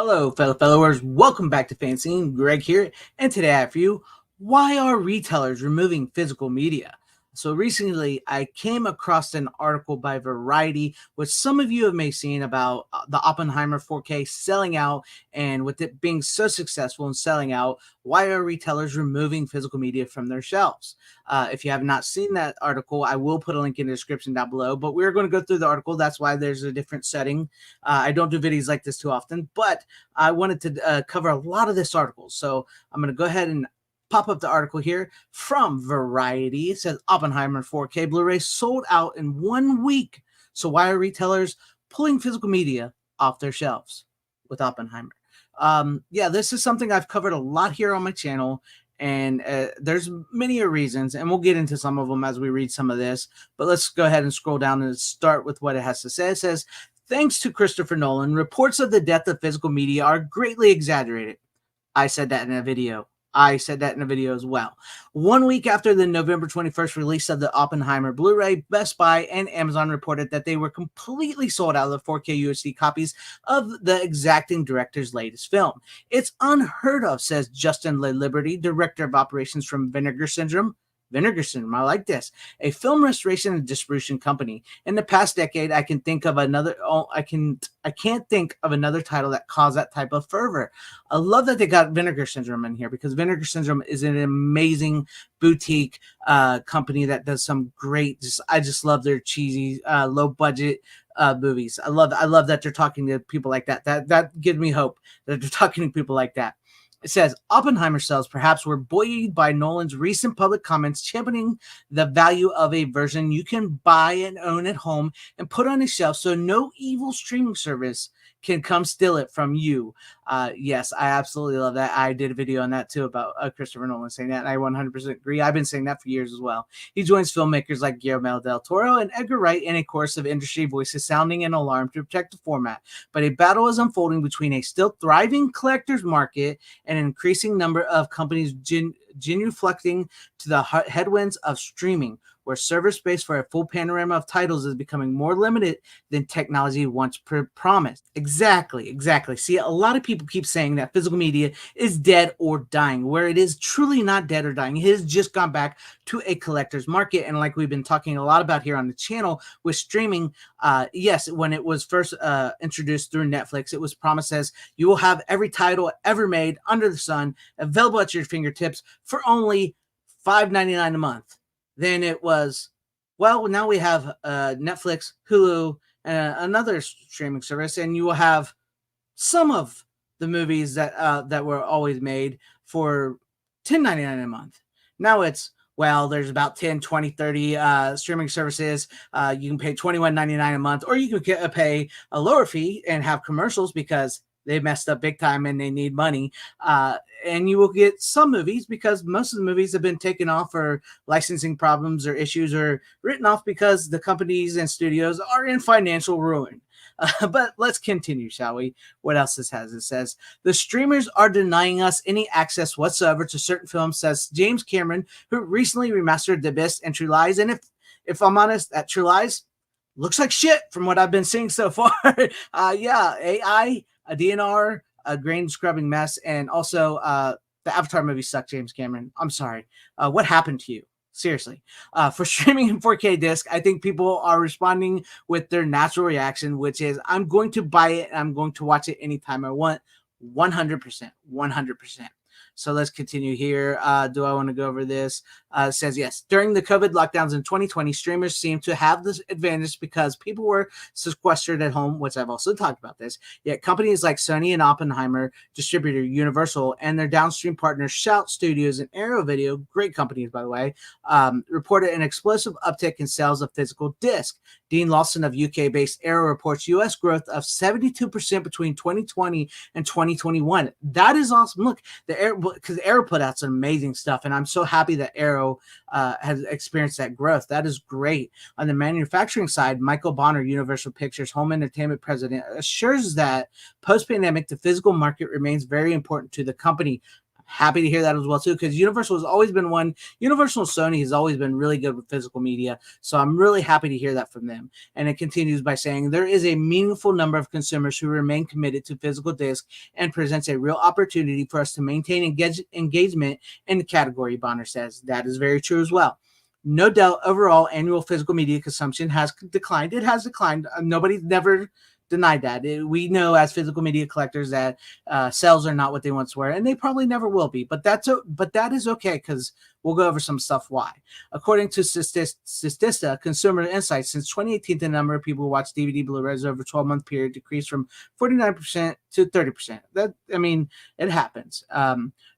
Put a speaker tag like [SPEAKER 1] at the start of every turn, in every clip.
[SPEAKER 1] Hello, fellow followers. Welcome back to FanZcene. Greg here, and today I have for you, why are retailers removing physical media? So recently, I came across an article by Variety, which some of you have may seen about the Oppenheimer 4K selling out, and with it being so successful in selling out, why are retailers removing physical media from their shelves? If you have not seen that article, I will put a link in the description down below. But we're going to go through the article. That's why there's a different setting. I don't do videos like this too often, but I wanted to cover a lot of this article. So I'm going to go ahead and pop up the article here from Variety. It says Oppenheimer 4K Blu-ray sold out in 1 week. So why are retailers pulling physical media off their shelves with Oppenheimer? Yeah, this is something I've covered a lot here on my channel, and there's many reasons, and we'll get into some of them as we read some of this. But let's go ahead and scroll down and start with what it has to say. It says, thanks to Christopher Nolan, reports of the death of physical media are greatly exaggerated. I said that in a video. I said that in a video as well. 1 week after the November 21st release of the Oppenheimer Blu-ray, Best Buy and Amazon reported that they were completely sold out of the 4K UHD copies of the exacting director's latest film. It's unheard of, says Justin LaLiberty, director of operations from Vinegar Syndrome. Vinegar Syndrome, I like this. A film restoration and distribution company. In the past decade, I can't think of another title that caused that type of fervor. I love that they got Vinegar Syndrome in here, because Vinegar Syndrome is an amazing boutique company that does some great. I just love their cheesy, low budget movies. I love that they're talking to people like that. That gives me hope that they're talking to people like that. It says Oppenheimer sales perhaps were buoyed by Nolan's recent public comments championing the value of a version you can buy and own at home and put on a shelf so no evil streaming service can come steal it from you. Yes, I absolutely love that. I did a video on that too about Christopher Nolan saying that, and I 100% agree. I've been saying that for years as well. He joins filmmakers like Guillermo del Toro and Edgar Wright in a chorus of industry voices sounding an alarm to protect the format. But a battle is unfolding between a still thriving collector's market and an increasing number of companies genuflecting to the headwinds of streaming, where server space for a full panorama of titles is becoming more limited than technology once promised. Exactly. See, a lot of people keep saying that physical media is dead or dying, where it is truly not dead or dying. It has just gone back to a collector's market. And like we've been talking a lot about here on the channel with streaming, yes, when it was first introduced through Netflix, it was promised as you will have every title ever made under the sun available at your fingertips for only $5.99 a month. Then it was, well, now we have Netflix, Hulu, and another streaming service, and you will have some of the movies that were always made for $10.99 a month. Now it's, well, there's about 10, 20, 30 streaming services. You can pay $21.99 a month, or you can pay a lower fee and have commercials because they messed up big time and they need money. And you will get some movies, because most of the movies have been taken off for licensing problems or issues, or written off because the companies and studios are in financial ruin. But let's continue, shall we? What else this has? It says, the streamers are denying us any access whatsoever to certain films, says James Cameron, who recently remastered The Abyss and True Lies. And if I'm honest, that True Lies looks like shit from what I've been seeing so far. Yeah, AI, a DNR, a grain scrubbing mess, and also the Avatar movie sucked, James Cameron. I'm sorry. What happened to you? Seriously. For streaming in 4K disc, I think people are responding with their natural reaction, which is, I'm going to buy it and I'm going to watch it anytime I want. 100%. 100%. So let's continue here. Do I want to go over this? It says, yes, during the COVID lockdowns in 2020, streamers seem to have this advantage because people were sequestered at home, which I've also talked about this. Yet companies like Sony and Oppenheimer, distributor Universal, and their downstream partners Shout Studios and Arrow Video, great companies, by the way, reported an explosive uptick in sales of physical disc. Dean Lawson of UK-based Arrow reports U.S. growth of 72% between 2020 and 2021. That is awesome. Look, because Arrow put out some amazing stuff, and I'm so happy that Arrow has experienced that growth. That is great. On the manufacturing side, Michael Bonner, Universal Pictures Home Entertainment president, assures that post-pandemic, the physical market remains very important to the company. Happy to hear that as well too, because Universal has always been one. Universal and Sony has always been really good with physical media, so I'm really happy to hear that from them. And it continues by saying there is a meaningful number of consumers who remain committed to physical disc and presents a real opportunity for us to maintain engagement in the category. Bonner says that is very true as well. No doubt, overall annual physical media consumption has declined. It has declined. Nobody's never denied that. We know as physical media collectors that sales are not what they once were, and they probably never will be. But that is okay, because we'll go over some stuff why. According to Statista Consumer Insights, since 2018, the number of people who watch DVD Blu-rays over a 12-month period decreased from 49% to 30%. It happens.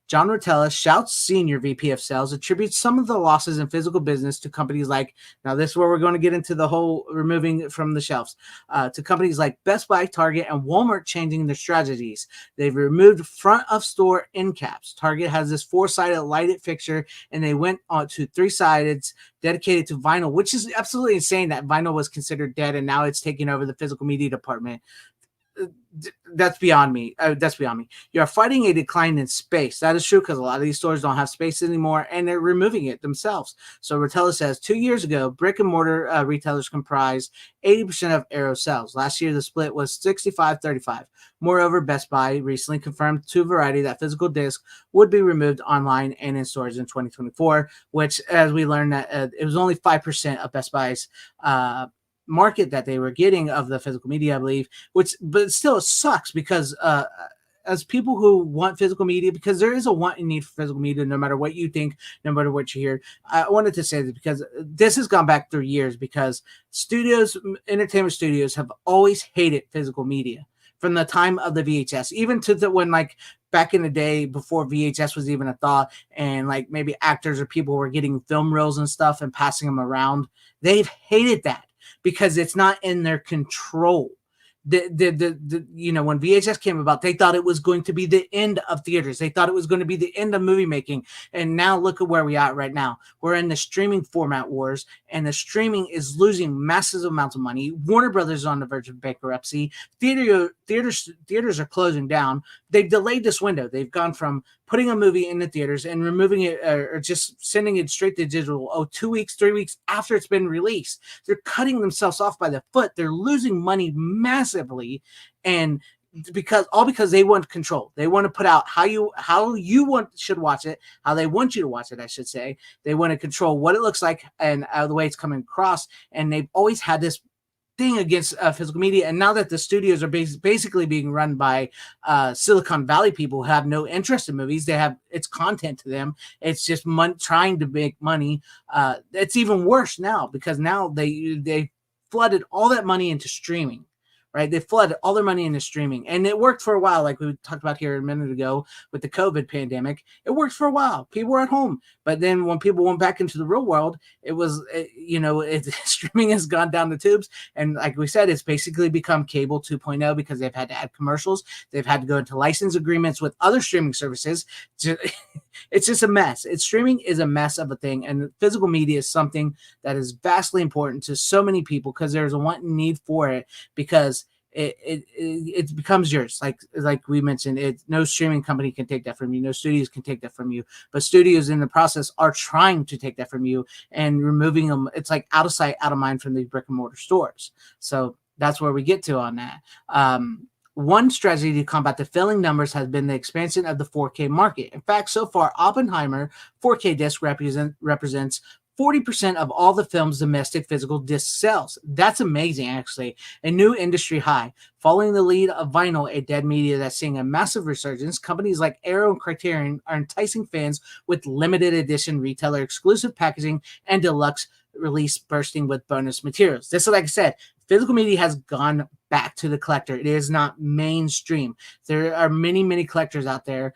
[SPEAKER 1] John Rotella, Shout's senior VP of sales, attributes some of the losses in physical business to companies like, now this is where we're going to get into the whole removing it from the shelves, to companies like Best Buy, Target, and Walmart changing their strategies. They've removed front of store end caps. Target has this 4-sided lighted fixture, and they went on to 3-sided dedicated to vinyl, which is absolutely insane that vinyl was considered dead, and now it's taking over the physical media department. That's beyond me. That's beyond me. You're fighting a decline in space. That is true, because a lot of these stores don't have space anymore, and they're removing it themselves. So Rotella says 2 years ago, brick and mortar retailers comprised 80% of Arrow sales. Last year, the split was 65-35. Moreover, Best Buy recently confirmed to Variety that physical disc would be removed online and in stores in 2024, which, as we learned, that it was only 5% of Best Buy's market that they were getting of the physical media, I believe, but still sucks, because as people who want physical media, because there is a want and need for physical media, no matter what you think, no matter what you hear. I wanted to say this because this has gone back through years, because entertainment studios have always hated physical media from the time of the VHS, even to when back in the day before VHS was even a thought, and maybe actors or people were getting film reels and stuff and passing them around. They've hated that, because it's not in their control. When VHS came about, they thought it was going to be the end of theaters. They thought it was going to be the end of movie making. And now look at where we are right now. We're in the streaming format wars, and the streaming is losing massive amounts of money. Warner Brothers is on the verge of bankruptcy. Theaters are closing down. They've delayed this window. They've gone from putting a movie in the theaters and removing it, or just sending it straight to digital 2 weeks, 3 weeks after it's been released. They're cutting themselves off by the foot. They're losing money massively, and because they want control. They want to put out how you should watch it, how they want you to watch it, I should say. They want to control what it looks like and the way it's coming across. And they've always had this thing against physical media, and now that the studios are basically being run by Silicon Valley people who have no interest in movies, it's content to them. It's just trying to make money. It's even worse now, because now they flooded all that money into streaming. Right, they flooded all their money into streaming, and it worked for a while, like we talked about here a minute ago with the COVID pandemic. It worked for a while. People were at home, but then when people went back into the real world, streaming has gone down the tubes, and like we said, it's basically become cable 2.0, because they've had to add commercials, they've had to go into license agreements with other streaming services. It's just a mess. Streaming is a mess of a thing, and physical media is something that is vastly important to so many people, because there's a want and need for it, because it becomes yours. Like we mentioned, no streaming company can take that from you. No studios can take that from you. But studios in the process are trying to take that from you and removing them. It's like out of sight, out of mind from these brick and mortar stores. So that's where we get to on that. One strategy to combat the failing numbers has been the expansion of the 4K market. In fact, so far, Oppenheimer 4K disc represents 40% of all the film's domestic physical disc sales. That's amazing, actually. A new industry high. Following the lead of vinyl, a dead media that's seeing a massive resurgence, companies like Arrow and Criterion are enticing fans with limited edition retailer exclusive packaging and deluxe release bursting with bonus materials. This is, like I said, physical media has gone back to the collector. It is not mainstream. There are many, many collectors out there.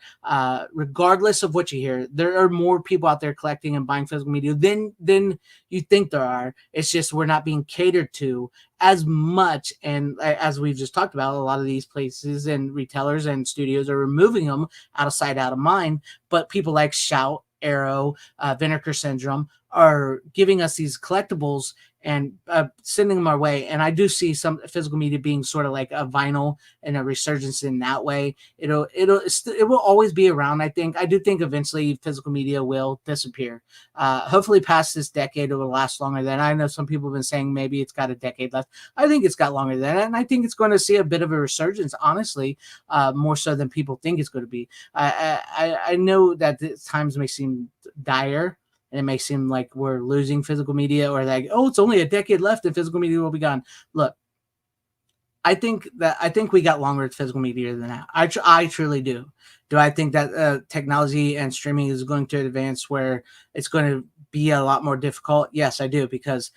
[SPEAKER 1] Regardless of what you hear, there are more people out there collecting and buying physical media than you think there are. It's just we're not being catered to as much. And as we've just talked about, a lot of these places and retailers and studios are removing them out of sight, out of mind. But people like Shout, Arrow, Vinegar Syndrome are giving us these collectibles and sending them our way. And I do see some physical media being sort of like a vinyl and a resurgence in that way. It will always be around. I do think eventually physical media will disappear. Hopefully past this decade, it will last longer than. I know some people have been saying maybe it's got a decade left. I think it's got longer than that, and I think it's going to see a bit of a resurgence, honestly, more so than people think it's going to be. I know that the times may seem dire, and it may seem like we're losing physical media, or like, oh, it's only a decade left and physical media will be gone. Look, I think we got longer with physical media than that. I truly do. Do I think that technology and streaming is going to advance where it's going to be a lot more difficult? Yes, I do, because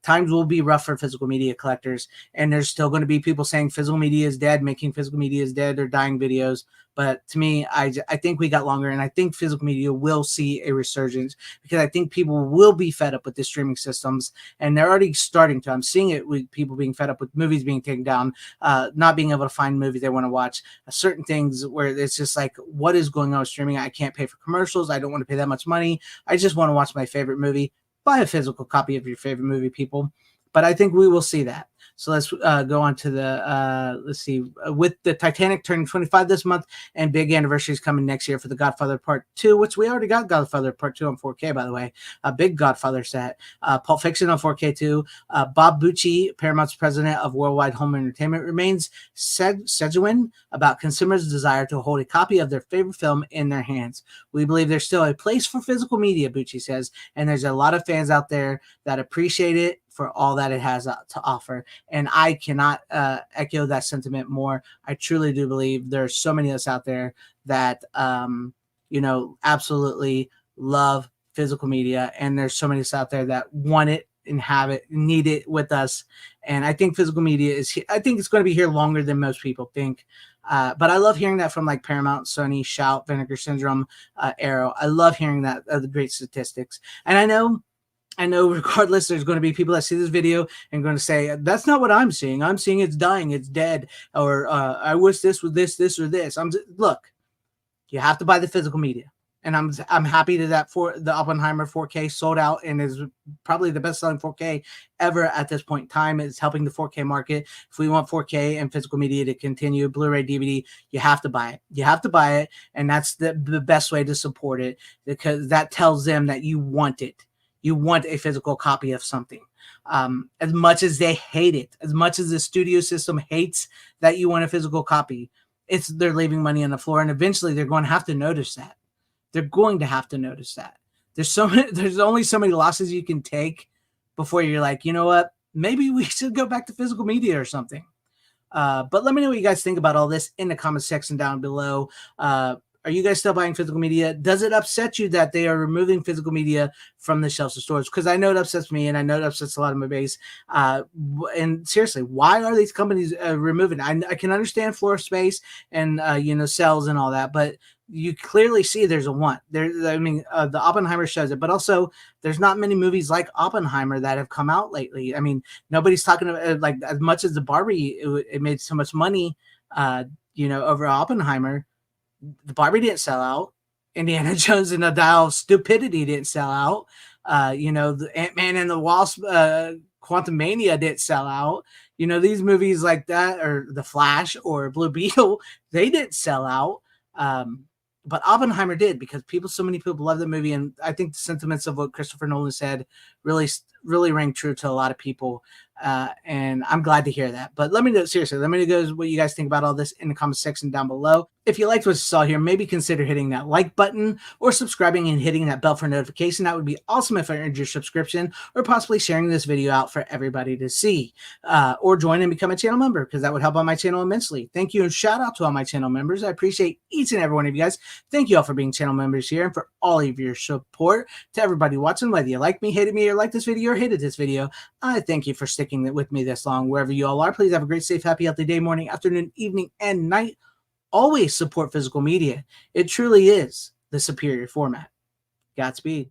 [SPEAKER 1] times will be rough for physical media collectors, and there's still going to be people saying physical media is dead, making physical media is dead, or dying videos. But to me, I think we got longer, and I think physical media will see a resurgence, because I think people will be fed up with the streaming systems, and they're already starting to. I'm seeing it with people being fed up with movies being taken down, not being able to find movies they want to watch, certain things where it's just like, what is going on with streaming? I can't pay for commercials. I don't want to pay that much money. I just want to watch my favorite movie. Buy a physical copy of your favorite movie, people. But I think we will see that. So let's go on to the, let's see, with the Titanic turning 25 this month and big anniversaries coming next year for The Godfather Part 2, which we already got Godfather Part 2 on 4K, by the way, a big Godfather set. Pulp Fiction on 4K too. Bob Bucci, Paramount's president of Worldwide Home Entertainment, remains sanguine about consumers' desire to hold a copy of their favorite film in their hands. We believe there's still a place for physical media, Bucci says, and there's a lot of fans out there that appreciate it for all that it has to offer. And I cannot echo that sentiment more. I truly do believe there's so many of us out there that, absolutely love physical media. And there's so many of us out there that want it and have it, need it with us. And I think physical media I think it's going to be here longer than most people think. But I love hearing that from like Paramount, Sony, Shout, Vinegar Syndrome, Arrow. I love hearing that, the great statistics. And I know regardless, there's going to be people that see this video and going to say, that's not what I'm seeing. I'm seeing it's dying, it's dead, or I wish this was this, or this. Look, you have to buy the physical media. And I'm happy that for the Oppenheimer 4K sold out and is probably the best selling 4K ever at this point in time. It's helping the 4K market. If we want 4K and physical media to continue, Blu-ray, DVD, you have to buy it. You have to buy it, and that's the best way to support it, because that tells them that you want it. You want a physical copy of something. As much as they hate it, as much as the studio system hates that you want a physical copy, they're leaving money on the floor, and eventually they're going to have to notice that. They're going to have to notice that. There's only so many losses you can take before you're like, you know what? Maybe we should go back to physical media or something. But let me know what you guys think about all this in the comment section down below. Are you guys still buying physical media? Does it upset you that they are removing physical media from the shelves of stores? Because I know it upsets me, and I know it upsets a lot of my base. And seriously, why are these companies removing it? I can understand floor space and sales and all that, but you clearly see there's a want. The Oppenheimer shows it, but also there's not many movies like Oppenheimer that have come out lately. I mean, nobody's talking about like as much as the Barbie. It made so much money, over Oppenheimer. The Barbie didn't sell out. Indiana Jones and the Dial of Stupidity didn't sell out. The Ant-Man and the Wasp, Quantum Mania didn't sell out. These movies like that, or The Flash or Blue Beetle, they didn't sell out. But Oppenheimer did, because so many people love the movie, and I think the sentiments of what Christopher Nolan said really rang true to a lot of people, and I'm glad to hear that. But let me know what you guys think about all this in the comment section down below. If you liked what you saw here, maybe consider hitting that like button or subscribing and hitting that bell for notification. That would be awesome if I earned your subscription, or possibly sharing this video out for everybody to see, or join and become a channel member, because that would help on my channel immensely. Thank you, and shout out to all my channel members. I appreciate each and every one of you guys. Thank you all for being channel members here, and for all of your support. To everybody watching, whether you like me, hated me, or liked this video or hated this video, I thank you for sticking with me this long. Wherever you all are, please have a great, safe, happy, healthy day, morning, afternoon, evening, and night. Always support physical media. It truly is the superior format. Godspeed.